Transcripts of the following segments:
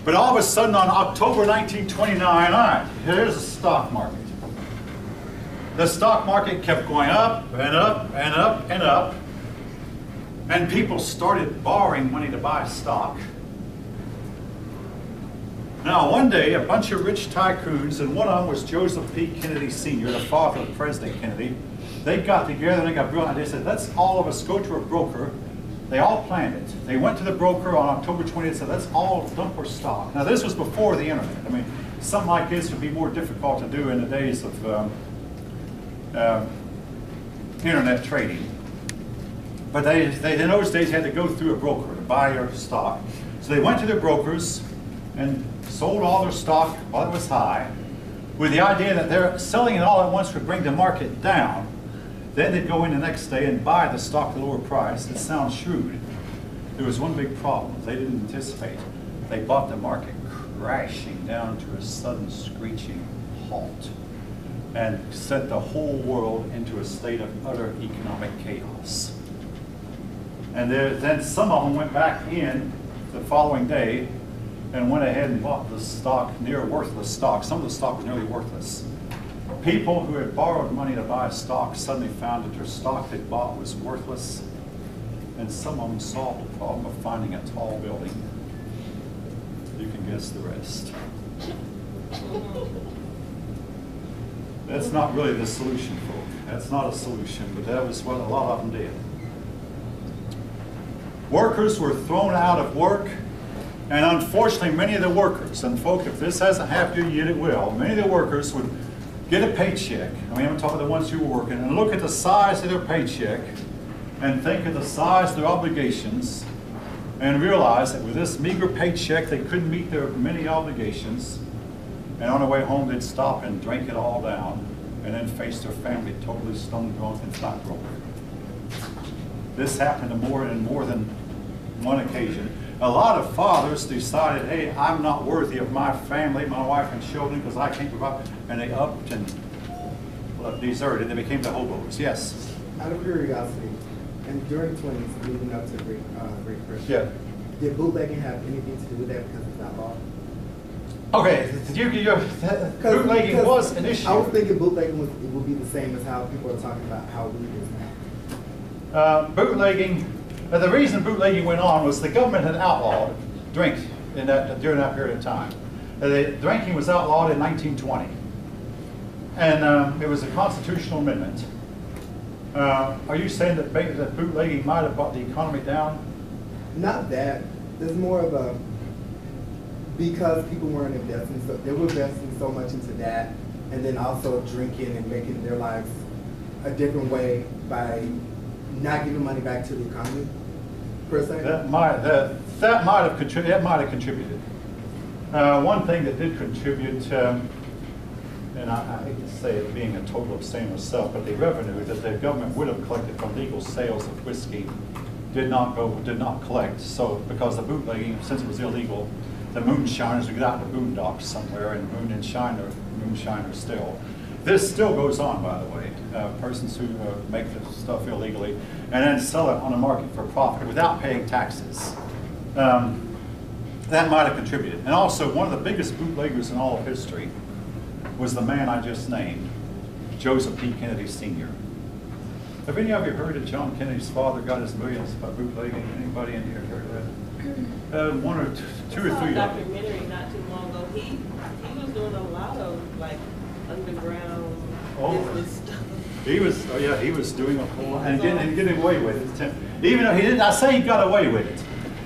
But all of a sudden on October 1929, all right, here's the stock market. The stock market kept going up and up and up and up. And people started borrowing money to buy stock. Now, one day, a bunch of rich tycoons, and one of them was Joseph P. Kennedy Sr., the father of President Kennedy, they got together and they got brilliant. They said, let's all of us go to a broker. They all planned it. They went to the broker on October 20th and said, let's all dump our stock. Now, this was before the internet. I mean, something like this would be more difficult to do in the days of internet trading. But they in those days had to go through a broker to buy your stock. So they went to their brokers and sold all their stock while it was high, with the idea that they're selling it all at once would bring the market down. Then they'd go in the next day and buy the stock at a lower price. It sounds shrewd. There was one big problem they didn't anticipate. They bought the market crashing down to a sudden screeching halt and sent the whole world into a state of utter economic chaos. And then some of them went back in the following day and went ahead and bought the stock, near worthless stock. Some of the stock was nearly worthless. People who had borrowed money to buy stock suddenly found that their stock they'd bought was worthless. And some of them solved the problem of finding a tall building. You can guess the rest. That's not really the solution, folks. That's not a solution, but that was what a lot of them did. Workers were thrown out of work, and unfortunately many of the workers, and folks, if this hasn't happened yet, it will, many of the workers would get a paycheck. I mean, I'm talking about the ones who were working, and look at the size of their paycheck, and think of the size of their obligations, and realize that with this meager paycheck, they couldn't meet their many obligations, and on their way home, they'd stop and drink it all down, and then face their family totally stone drunk and flat broke. This happened to more than one occasion. A lot of fathers decided, hey, I'm not worthy of my family, my wife and children, because I can't provide, and they upped and deserted. They became the hobos. Yes? Out of curiosity, and during the 20s, leading up to the Great Depression, Yeah. did bootlegging have anything to do with that because it's outlawed? Okay, bootlegging was an issue. I was thinking bootlegging would be the same as how people are talking about how weed is now. Bootlegging, the reason bootlegging went on was the government had outlawed drink during that period of time. Drinking was outlawed in 1920, and it was a constitutional amendment. Are you saying that bootlegging might have brought the economy down? Not that. There's more of a, because people weren't investing, so they were investing so much into that, and then also drinking and making their lives a different way by not giving money back to the economy, per se? That might have contributed. One thing that did contribute, and I hate to say it being a total abstainer myself, but the revenue that the government would have collected from legal sales of whiskey did not collect. So because the bootlegging, since it was illegal, the moonshiners would get out in the boondocks somewhere and moonshiners still. This still goes on, by the way. Persons who make this stuff illegally and then sell it on the market for profit without paying taxes. That might have contributed. And also, one of the biggest bootleggers in all of history was the man I just named, Joseph P. Kennedy Sr. Have any of you heard that John Kennedy's father got his millions by bootlegging? Anybody in here heard that? One or two or three. I saw a documentary not too long ago. He was doing a lot of like underground business stuff. He was doing a whole and getting away with it. Even though he didn't, I say he got away with it.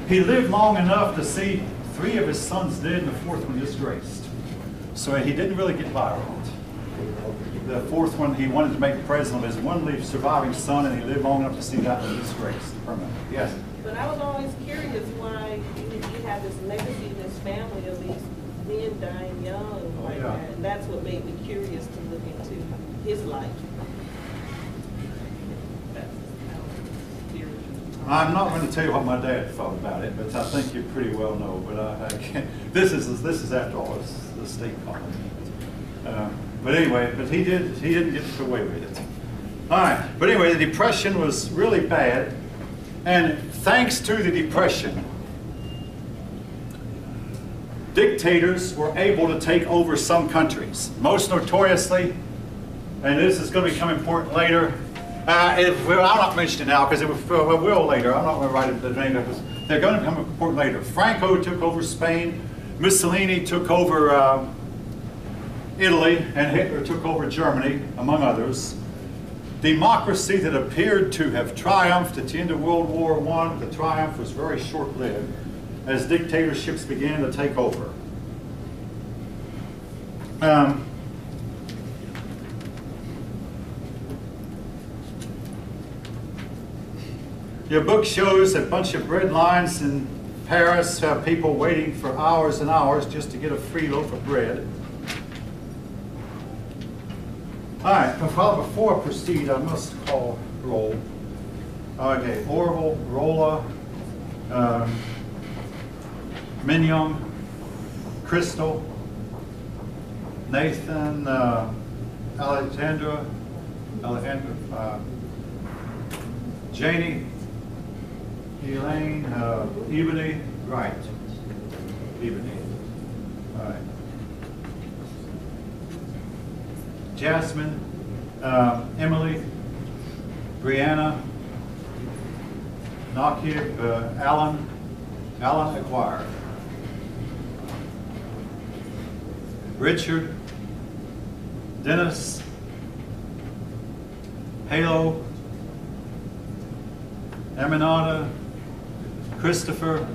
He lived long enough to see 3 of his sons dead and the 4th one disgraced. So he didn't really get by with it. The 4th one, he wanted to make president of his one surviving son, and he lived long enough to see that one disgraced permanently. Yes? But I was always curious why you have this legacy in this family of these men dying young like that. And that's what made me curious to look into his life. I'm not going to tell you what my dad thought about it, but I think you pretty well know. But I can't. This is after all, it's the state colony. But anyway, he didn't get away with it. All right. But anyway, the Depression was really bad, and thanks to the Depression, dictators were able to take over some countries. Most notoriously, and this is going to become important later, well, I'll not mention it now because it will later. I'm not going to write it, the name of this. They're going to become important later. Franco took over Spain. Mussolini took over Italy, and Hitler took over Germany, among others. Democracy that appeared to have triumphed at the end of World War I, the triumph was very short-lived as dictatorships began to take over. Your book shows a bunch of bread lines in Paris, people waiting for hours and hours just to get a free loaf of bread. All right, before I proceed, I must call roll. Okay, Orville, Rolla, Minium, Crystal, Nathan, Alexandra, Janie, Elaine, Ebony, right, Ebony, all right. Jasmine, Emily, Brianna, Nakib, Alan Acquire, Richard, Dennis, Halo, Aminata, Christopher,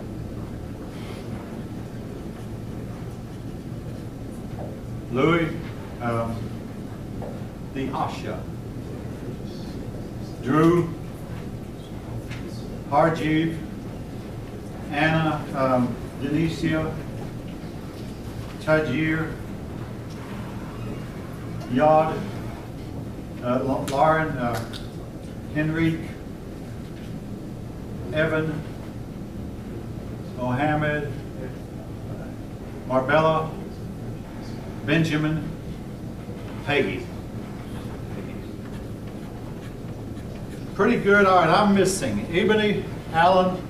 Louis, the Asha, Drew, Harjeev, Anna, Denicia, Tajir, Yod, Lauren, Henrique, Evan, Mohammed, Marbella, Benjamin, Peggy. Pretty good. All right, I'm missing Ebony, Alan,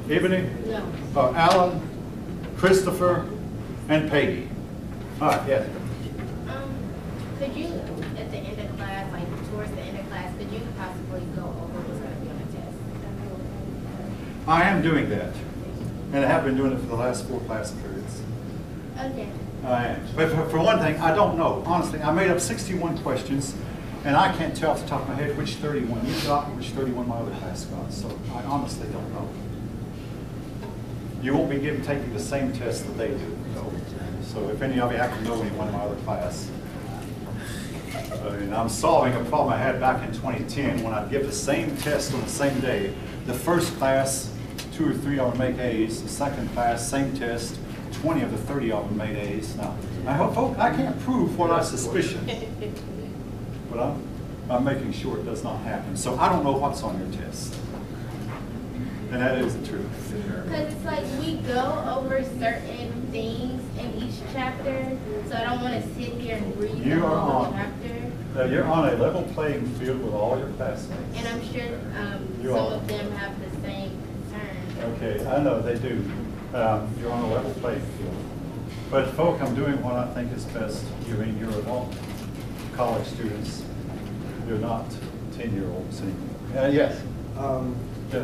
Ebony? No. Oh, Alan, Christopher, and Peggy. All right, yes. Could you, at the end of class, like towards the end of class, could you possibly go over what's going to be on the test? I am doing that, and I have been doing it for the last 4 class periods. Okay. I am. But for one thing, I don't know. Honestly, I made up 61 questions, and I can't tell off the top of my head which 31 you got and which 31 my other class got. So I honestly don't know. You won't be taking the same test that they do. So if any of you happen to know anyone in my other class. And I'm solving a problem I had back in 2010 when I'd give the same test on the same day. The first class, 2 or 3 of them make A's. The second class, same test, 20 of the 30 of them made A's. Now, I can't prove what I suspicion, but I'm making sure it does not happen. So I don't know what's on your test. And that is the truth. Because it's like we go over certain things in each chapter, so I don't want to sit here and read the whole chapter. You're on a level playing field with all your classmates. And I'm sure some of them have the same concern. Okay, I know they do. You're on a level playing field. But folk, I'm doing what I think is best. You're adult college students. You're not 10-year-olds anymore. Yes? Yes.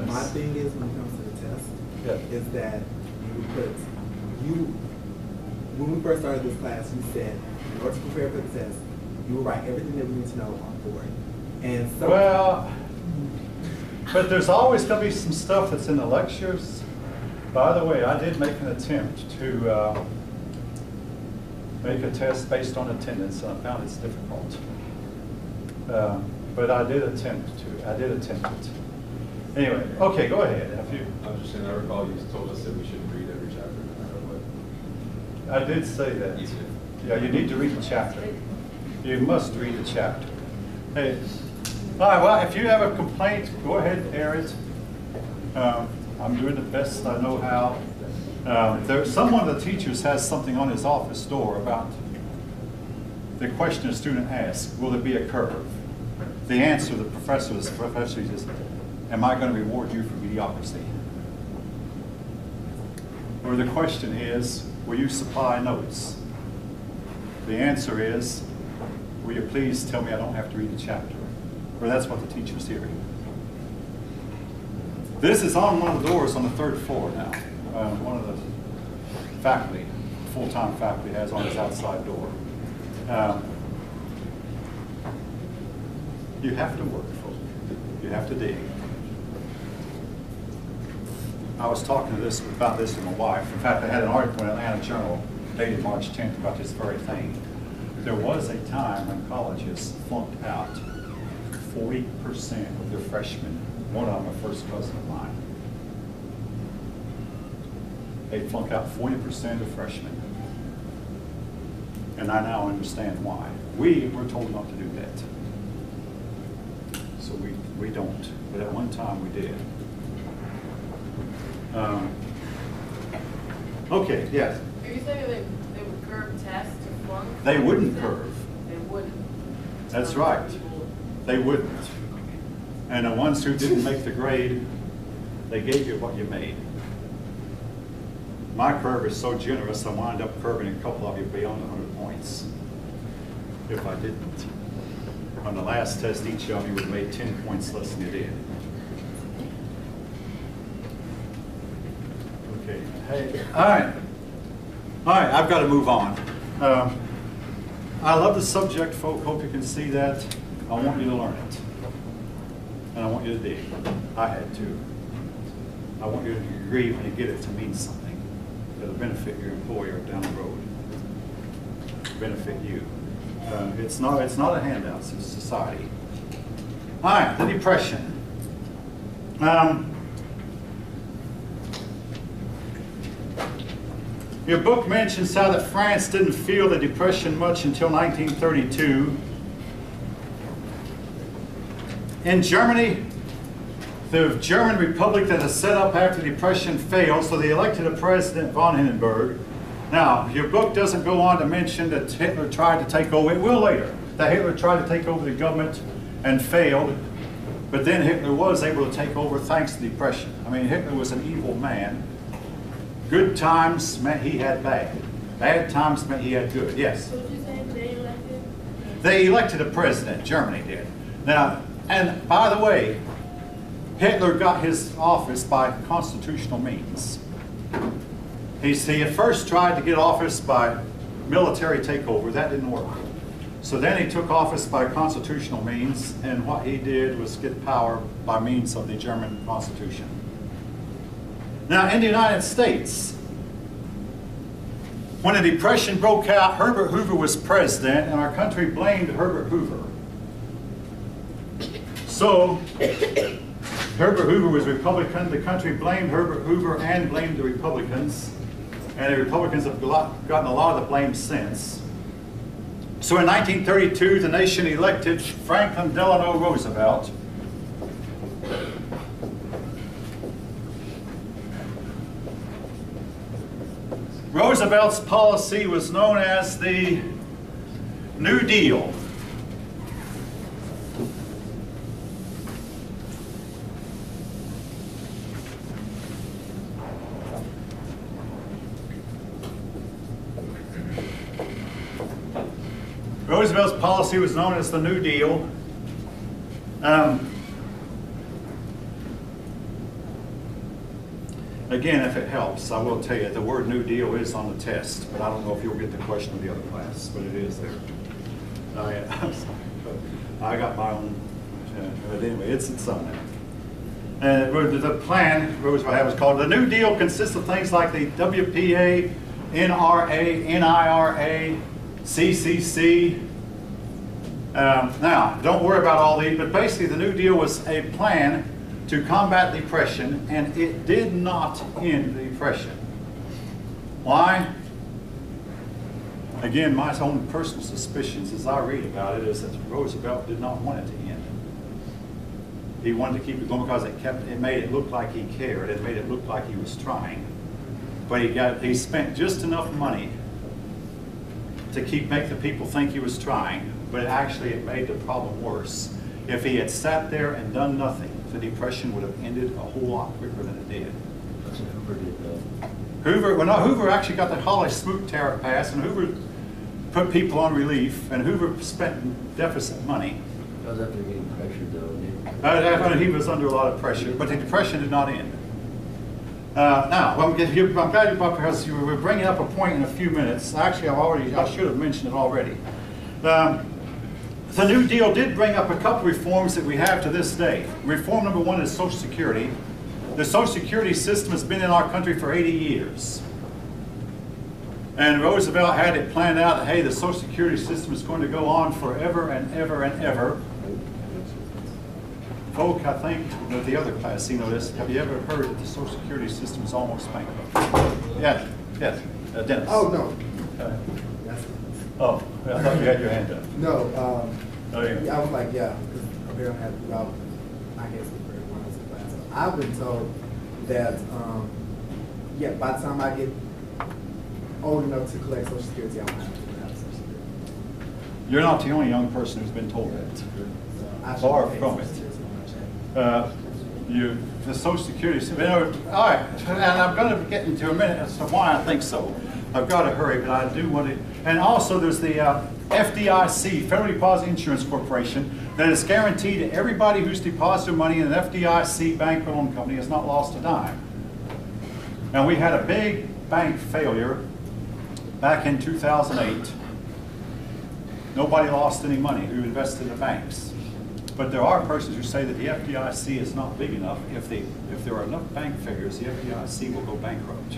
My thing is, when it comes to the test, is that when we first started this class, you said, in order to prepare for the test, you will write everything that we need to know on board. And so, well, but there's always going to be some stuff that's in the lectures. By the way, I did make an attempt to make a test based on attendance, and I found it's difficult. But I did attempt it. Anyway, okay, go ahead. I was just saying, I recall you told us that we shouldn't read every chapter no matter what. I did say that. Yeah, you need to read the chapter. You must read the chapter. Hey, all right, well, if you have a complaint, go ahead and air it. I'm doing the best I know how. Some one of the teachers has something on his office door about the question a student asks, will there be a curve? The answer the professor is, am I going to reward you for mediocrity? Or the question is, will you supply notes? The answer is, will you please tell me I don't have to read the chapter? Or that's what the teacher's hearing. This is on one of the doors on the 3rd floor now. One of the faculty, full-time faculty, has on his outside door. You have to work, folks. You have to dig. I was talking about this with my wife. In fact, I had an article in Atlanta Journal dated March 10th about this very thing. There was a time when colleges flunked out 40% of their freshmen. One of them, a first cousin of mine. They flunked out 40% of freshmen. And I now understand why. We were told not to do that. So we don't. But at one time we did. Okay, yes. Are you saying they would curve tests to flunk? They wouldn't curve. They wouldn't. That's right. They wouldn't. And the ones who didn't make the grade, they gave you what you made. My curve is so generous, I wound up curving a couple of you beyond 100 points. If I didn't. On the last test, each of you would have made 10 points less than you did. Okay. Hey. All right. All right, I've got to move on. I love the subject, folk. Hope you can see that. I want you to learn it. And I want you to dig. I had to. I want you to agree when you get it to mean something that'll benefit your employer down the road. Benefit you. It's not a handout, it's a society. All right, the Depression. Your book mentions how that France didn't feel the Depression much until 1932. In Germany, the German Republic that is set up after the Depression failed, so they elected a president, von Hindenburg. Now, your book doesn't go on to mention that Hitler tried to take over, it will later, that Hitler tried to take over the government and failed, but then Hitler was able to take over thanks to the Depression. I mean, Hitler was an evil man. Good times meant he had bad. Bad times meant he had good. Yes? So what you saying they elected? They elected a president, Germany did. Now, and by the way, Hitler got his office by constitutional means. He at first tried to get office by military takeover. That didn't work. So then he took office by constitutional means, and what he did was get power by means of the German Constitution. Now, in the United States, when the Depression broke out, Herbert Hoover was president, and our country blamed Herbert Hoover. So, Herbert Hoover was Republican. The country blamed Herbert Hoover and blamed the Republicans. And the Republicans have gotten a lot of the blame since. So in 1932, the nation elected Franklin Delano Roosevelt. Roosevelt's policy was known as the New Deal. Roosevelt's policy was known as the New Deal. Again, if it helps, I will tell you the word New Deal is on the test, but I don't know if you'll get the question of the other class, but it is there. I'm sorry, but I got my own, but anyway, it's on there. And the plan Roosevelt had was called the New Deal. Consists of things like the WPA, NRA, NIRA, CCC. Now, don't worry about all these, but basically the New Deal was a plan to combat depression, and it did not end the depression. Why? Again, my own personal suspicions as I read about it is that Roosevelt did not want it to end. He wanted to keep it going because it made it look like he cared. It made it look like he was trying. But he spent just enough money to make the people think he was trying, but actually it made the problem worse. If he had sat there and done nothing, the depression would have ended a whole lot quicker than it did. That's what Hoover did, though. Hoover actually got the Holly Smoot tariff passed, and Hoover put people on relief, and Hoover spent deficit money. I was up there getting pressured though. He was under a lot of pressure, but the Depression did not end. Now, I'm glad you brought up, because you were bringing up a point in a few minutes. Actually, I should have mentioned it already. The New Deal did bring up a couple reforms that we have to this day. Reform number one is Social Security. The Social Security system has been in our country for 80 years. And Roosevelt had it planned out that, hey, the Social Security system is going to go on forever and ever and ever. Folk, I think, with the other class, you know this, have you ever heard that the Social Security system is almost bankrupt? Yes, Dennis. Oh, no. That's, oh, I thought you had your hand up. No, Oh, yeah. I was like, yeah, because apparently had, well, I guess we were one of the class. So I've been told that, yeah, by the time I get old enough to collect Social Security, I won't have to have Social Security. You're not the only young person who's been told that. So I should Far pay from Social it. Security when I check. The Social Security system, all right, and I'm going to get into a minute as to why I think so. I've got to hurry, but I do want to, and also there's the FDIC, Federal Deposit Insurance Corporation, that is guaranteed that everybody who's deposited money in an FDIC bank or loan company has not lost a dime. And we had a big bank failure back in 2008. Nobody lost any money who invested in the banks. But there are persons who say that the FDIC is not big enough. If there are enough bank failures, the FDIC will go bankrupt.